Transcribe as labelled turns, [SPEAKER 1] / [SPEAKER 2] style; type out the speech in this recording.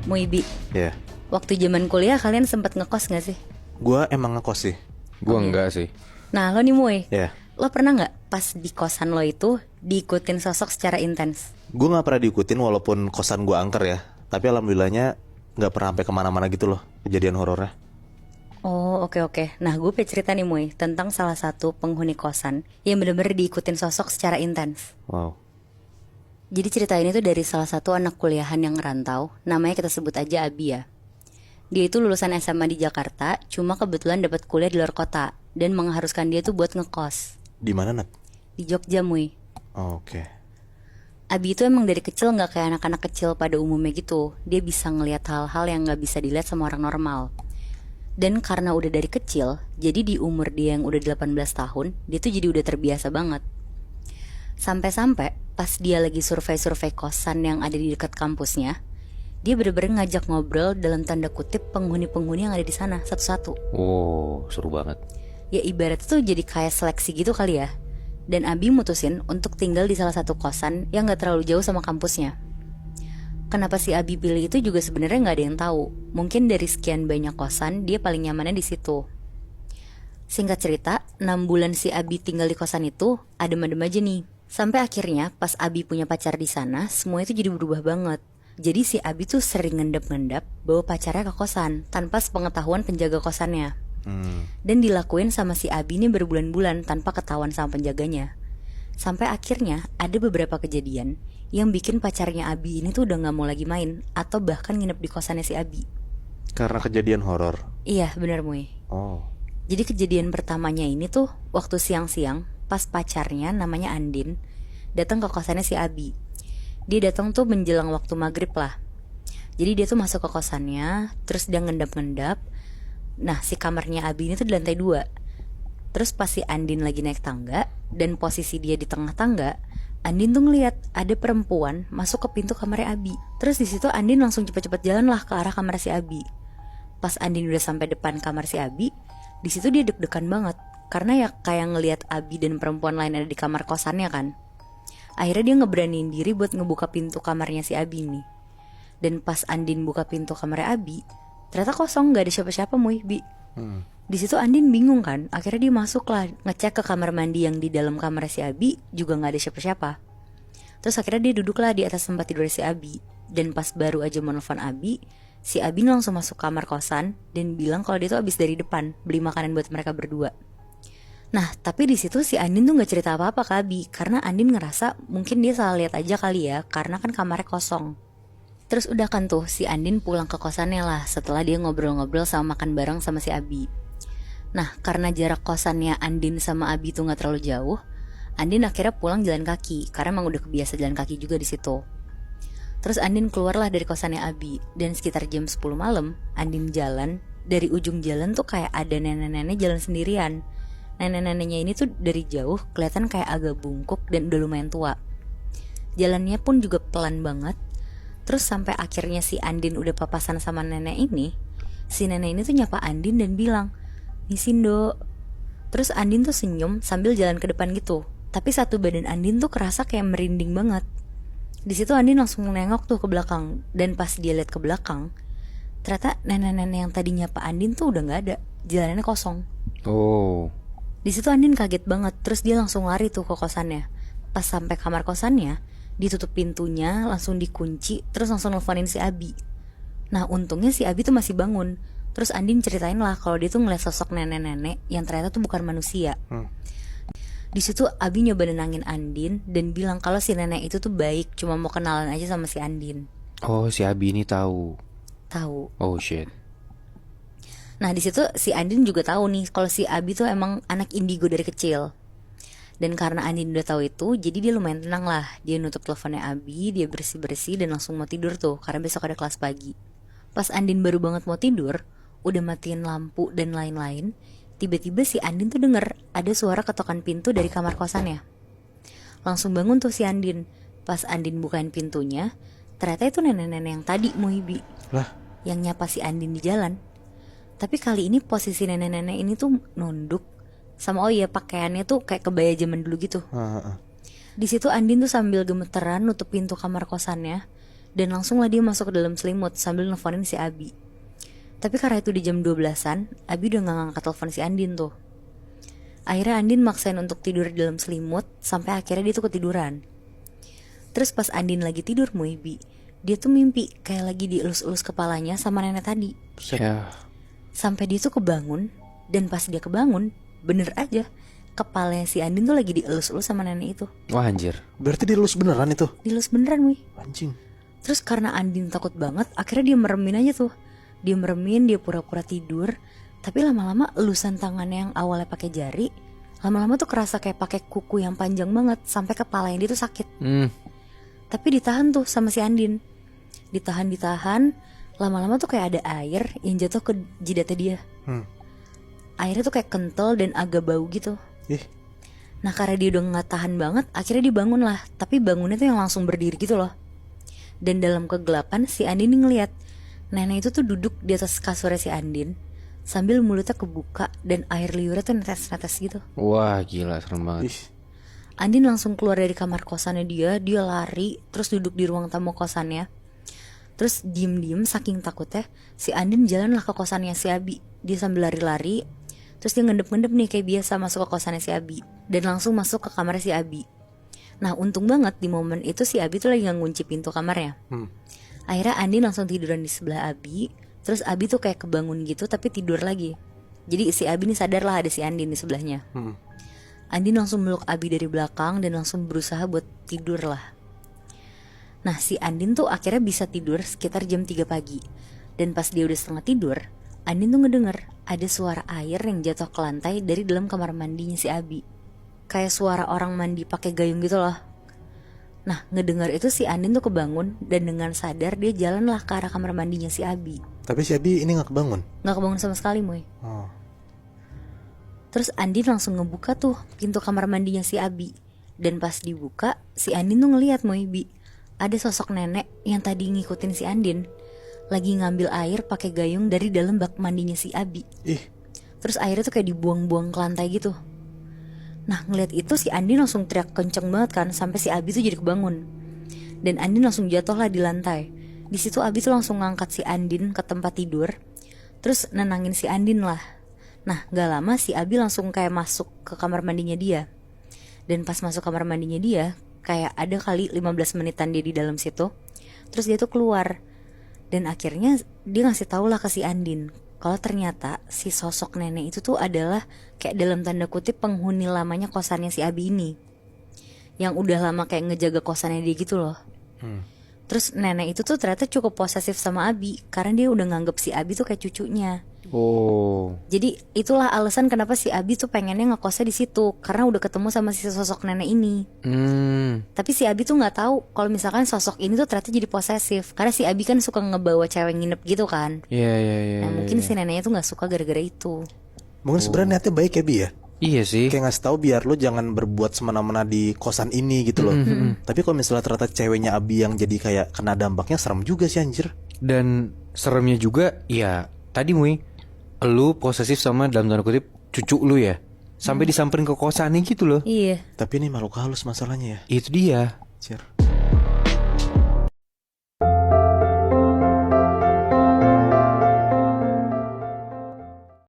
[SPEAKER 1] Muibi,
[SPEAKER 2] Ya,
[SPEAKER 1] waktu zaman kuliah kalian sempat ngekos gak sih?
[SPEAKER 2] gua emang ngekos sih.
[SPEAKER 3] Gua enggak sih.
[SPEAKER 1] Nah lo nih Mui,
[SPEAKER 2] Ya,
[SPEAKER 1] lo pernah gak pas di kosan lo itu diikutin sosok secara intens?
[SPEAKER 2] gua nggak pernah diikutin walaupun kosan gua angker ya. Tapi alhamdulillahnya nggak pernah sampai kemana-mana gitu loh kejadian horornya.
[SPEAKER 1] Oh oke. Nah gue pengen cerita nih Mui tentang salah satu penghuni kosan yang bener-bener diikutin sosok secara intens.
[SPEAKER 2] Wow.
[SPEAKER 1] Jadi cerita ini tuh dari salah satu anak kuliahan yang ngerantau, namanya kita sebut aja Abi ya. Dia itu lulusan SMA di Jakarta, cuma kebetulan dapat kuliah di luar kota dan mengharuskan dia tuh buat ngekos
[SPEAKER 2] Di mana, Nat?
[SPEAKER 1] di Jogja Mui.
[SPEAKER 2] Oh, oke.
[SPEAKER 1] Abi itu emang dari kecil gak kayak anak-anak kecil pada umumnya gitu. Dia bisa ngelihat hal-hal yang gak bisa dilihat sama orang normal. Dan karena udah dari kecil, jadi di umur dia yang udah 18 tahun, dia tuh jadi udah terbiasa banget. Sampai-sampai pas dia lagi survei-survei kosan yang ada di dekat kampusnya, dia bener-bener ngajak ngobrol dalam tanda kutip penghuni-penghuni yang ada di sana satu-satu.
[SPEAKER 3] Oh, seru banget.
[SPEAKER 1] Ya ibaratnya tuh jadi kayak seleksi gitu kali ya. Dan Abi mutusin untuk tinggal di salah satu kosan yang gak terlalu jauh sama kampusnya. Kenapa si Abi pilih itu juga sebenarnya nggak ada yang tahu. Mungkin dari sekian banyak kosan dia paling nyamannya di situ. Singkat cerita, 6 bulan si Abi tinggal di kosan itu adem-adem aja nih. Sampai akhirnya pas Abi punya pacar di sana, semua itu jadi berubah banget. Jadi si Abi tuh sering ngendap-ngendap bawa pacarnya ke kosan tanpa sepengetahuan penjaga kosannya. Dan dilakuin sama si Abi ini berbulan-bulan tanpa ketahuan sama penjaganya. Sampai akhirnya ada beberapa kejadian yang bikin pacarnya Abi ini tuh udah gak mau lagi main atau bahkan nginep di kosannya si Abi.
[SPEAKER 2] Karena kejadian horor.
[SPEAKER 1] Iya benar Mui.
[SPEAKER 2] Oh.
[SPEAKER 1] Jadi kejadian pertamanya ini tuh waktu siang-siang pas pacarnya namanya Andin datang ke kosannya si Abi. Dia datang tuh menjelang waktu maghrib lah. Jadi dia tuh masuk ke kosannya, terus dia ngendap-ngendap. Nah si kamarnya Abi ini tuh di lantai 2. Terus pas si Andin lagi naik tangga dan posisi dia di tengah tangga, Andin tuh ngeliat ada perempuan masuk ke pintu kamarnya Abi. Terus di situ Andin langsung cepet-cepet jalan lah ke arah kamar si Abi. Pas Andin udah sampai depan kamar si Abi, di situ dia deg-degan banget karena ya kayak ngeliat Abi dan perempuan lain ada di kamar kosannya kan. Akhirnya dia ngeberaniin diri buat ngebuka pintu kamarnya si Abi nih. Dan pas Andin buka pintu kamarnya Abi, ternyata kosong, gak ada siapa-siapa Mui Bi. Di situ Andin bingung kan, akhirnya dia masuk lah ngecek ke kamar mandi yang di dalam kamar si Abi, juga nggak ada siapa-siapa. Terus akhirnya dia duduk lah di atas tempat tidur si Abi. Dan pas baru aja menelpon Abi, si Abi langsung masuk kamar kosan dan bilang kalau dia tuh abis dari depan beli makanan buat mereka berdua. Nah tapi di situ si Andin tuh nggak cerita apa-apa ke Abi karena Andin ngerasa mungkin dia salah lihat aja kali ya karena kan kamarnya kosong. Terus udah kan tuh si Andin pulang ke kosannya lah setelah dia ngobrol-ngobrol sama makan bareng sama si Abi. Nah karena jarak kosannya Andin sama Abi tuh gak terlalu jauh, Andin akhirnya pulang jalan kaki karena emang udah kebiasa jalan kaki juga di situ. Terus Andin keluarlah dari kosannya Abi dan sekitar jam 10 malam Andin jalan. Dari ujung jalan tuh kayak ada nenek-nenek jalan sendirian. Nenek-neneknya ini tuh dari jauh kelihatan kayak agak bungkuk dan udah lumayan tua. Jalannya pun juga pelan banget. Terus sampai akhirnya si Andin udah papasan sama nenek ini, si nenek ini tuh nyapa Andin dan bilang, "Misin Dok." Terus Andin tuh senyum sambil jalan ke depan gitu. Tapi satu badan Andin tuh kerasa kayak merinding banget. Di situ Andin langsung nengok tuh ke belakang. Dan pas dia lihat ke belakang, ternyata nenek-nenek yang tadi nyapa Andin tuh udah gak ada. Jalannya kosong.
[SPEAKER 3] Oh.
[SPEAKER 1] Di situ Andin kaget banget. Terus dia langsung lari tuh ke kosannya. Pas sampai kamar kosannya, ditutup pintunya, langsung dikunci, terus langsung nelfonin si Abi. Nah untungnya si Abi tuh masih bangun. Terus Andin ceritain lah kalau dia tuh ngeliat sosok nenek-nenek yang ternyata tuh bukan manusia. Di situ Abi nyoba nenangin Andin dan bilang kalau si nenek itu tuh baik, cuma mau kenalan aja sama si Andin.
[SPEAKER 3] Oh, si Abi ini tahu.
[SPEAKER 1] Tahu.
[SPEAKER 3] Oh shit.
[SPEAKER 1] Nah di situ si Andin juga tahu nih kalau si Abi tuh emang anak indigo dari kecil. Dan karena Andin udah tahu itu, jadi dia lumayan tenang lah. Dia nutup teleponnya Abi, dia bersih-bersih dan langsung mau tidur tuh karena besok ada kelas pagi. Pas Andin baru banget mau tidur, udah matiin lampu dan lain-lain, tiba-tiba si Andin tuh denger ada suara ketokan pintu dari kamar kosannya. Langsung bangun tuh si Andin. Pas Andin bukain pintunya, ternyata itu nenek-nenek yang tadi Muhibi
[SPEAKER 2] Lah,
[SPEAKER 1] yang nyapa si Andin di jalan. Tapi kali ini posisi nenek-nenek ini tuh nunduk. Sama pakaiannya tuh kayak kebaya zaman dulu gitu. Di situ Andin tuh sambil gemeteran nutup pintu kamar kosannya Dan langsung lah dia masuk ke dalam selimut sambil nelfonin si Abi. Tapi karena itu di jam 12-an, Abi udah gak ngangkat telepon si Andin tuh. Akhirnya Andin maksain untuk tidur di dalam selimut sampai akhirnya dia tuh ketiduran. Terus pas Andin lagi tidur Muibi, dia tuh mimpi kayak lagi dielus-elus kepalanya sama nenek tadi.
[SPEAKER 3] Ya.
[SPEAKER 1] Sampai dia tuh kebangun, dan pas dia kebangun, bener aja kepalanya si Andin tuh lagi dielus-elus sama nenek itu.
[SPEAKER 3] Wah anjir.
[SPEAKER 2] Berarti dilus beneran itu?
[SPEAKER 1] Dielus beneran Mui.
[SPEAKER 2] Anjing.
[SPEAKER 1] Terus karena Andin takut banget, akhirnya dia meremin aja tuh. Dia meremin, dia pura-pura tidur. Tapi lama-lama elusan tangannya yang awalnya pakai jari, lama-lama tuh kerasa kayak pakai kuku yang panjang banget sampai kepalanya dia tuh sakit. Tapi ditahan tuh sama si Andin. Ditahan, lama-lama tuh kayak ada air yang jatuh ke jidatnya dia. Airnya tuh kayak kental dan agak bau gitu.
[SPEAKER 2] Ih.
[SPEAKER 1] Nah karena dia udah gak tahan banget, akhirnya dia bangun lah. Tapi bangunnya tuh yang langsung berdiri gitu loh. Dan dalam kegelapan si Andin ngeliat nenek itu tuh duduk di atas kasurnya si Andin sambil mulutnya kebuka dan air liurnya tuh netes-netes gitu.
[SPEAKER 3] Wah gila serem banget.
[SPEAKER 2] Ih.
[SPEAKER 1] Andin langsung keluar dari kamar kosannya dia lari, terus duduk di ruang tamu kosannya. Terus diem-diem saking takutnya, si Andin jalanlah ke kosannya si Abi. Dia sambil lari-lari, terus dia ngendep-ngendep nih kayak biasa masuk ke kosannya si Abi. Dan langsung masuk ke kamarnya si Abi. Nah untung banget di momen itu si Abi tuh lagi ngunci pintu kamarnya. Akhirnya Andin langsung tiduran di sebelah Abi. Terus Abi tuh kayak kebangun gitu tapi tidur lagi. Jadi si Abi nih sadar lah ada si Andin di sebelahnya. Andin langsung meluk Abi dari belakang dan langsung berusaha buat tidur lah. Nah si Andin tuh akhirnya bisa tidur sekitar jam 3 pagi. Dan pas dia udah setengah tidur, Andin tuh ngedenger ada suara air yang jatuh ke lantai dari dalam kamar mandinya si Abi. Kayak suara orang mandi pakai gayung gitu loh. Nah ngedengar itu si Andin tuh kebangun dan dengan sadar dia jalanlah ke arah kamar mandinya si Abi.
[SPEAKER 2] Tapi si Abi ini gak kebangun?
[SPEAKER 1] Gak kebangun sama sekali Moy.
[SPEAKER 2] Oh.
[SPEAKER 1] Terus Andin langsung ngebuka tuh pintu kamar mandinya si Abi. Dan pas dibuka si Andin tuh ngeliat Moy Bi, ada sosok nenek yang tadi ngikutin si Andin lagi ngambil air pakai gayung dari dalam bak mandinya si Abi.
[SPEAKER 2] Ih.
[SPEAKER 1] Terus airnya tuh kayak dibuang-buang ke lantai gitu. Nah ngeliat itu si Andin langsung teriak kenceng banget kan sampai si Abi tuh jadi kebangun. Dan Andin langsung jatuh lah di lantai. Di situ Abi tuh langsung ngangkat si Andin ke tempat tidur, terus nenangin si Andin lah. Nah gak lama si Abi langsung kayak masuk ke kamar mandinya dia. Dan pas masuk kamar mandinya dia, kayak ada kali 15 menitan dia di dalam situ. Terus dia tuh keluar. Dan akhirnya dia ngasih tau lah ke si Andin kalau ternyata si sosok nenek itu tuh adalah kayak dalam tanda kutip penghuni lamanya kosannya si Abi ini, yang udah lama kayak ngejaga kosannya dia gitu loh. Terus nenek itu tuh ternyata cukup posesif sama Abi karena dia udah nganggep si Abi tuh kayak cucunya.
[SPEAKER 3] Oh.
[SPEAKER 1] Jadi itulah alasan kenapa si Abi tuh pengennya ngekosnya di situ karena udah ketemu sama si sosok nenek ini. Tapi si Abi tuh nggak tahu kalau misalkan sosok ini tuh ternyata jadi posesif karena si Abi kan suka ngebawa cewek nginep gitu kan.
[SPEAKER 3] Iya.
[SPEAKER 1] Nah mungkin si neneknya tuh nggak suka gara-gara itu.
[SPEAKER 2] Mungkin sebenarnya niatnya baik ya Bi ya.
[SPEAKER 3] Iya sih.
[SPEAKER 2] Kayak ngasih tahu biar lo jangan berbuat semena-mena di kosan ini gitu loh. Tapi kalau misalnya ternyata ceweknya Abi yang jadi kayak kena dampaknya, serem juga sih anjir.
[SPEAKER 3] Dan seremnya juga ya tadi Mui, lu posesif sama dalam tanda kutip cucu lu ya, sampai disamperin ke kosannya gitu loh.
[SPEAKER 1] Iya.
[SPEAKER 2] Tapi ini makhluk halus masalahnya ya.
[SPEAKER 3] Itu dia.
[SPEAKER 2] Anjir.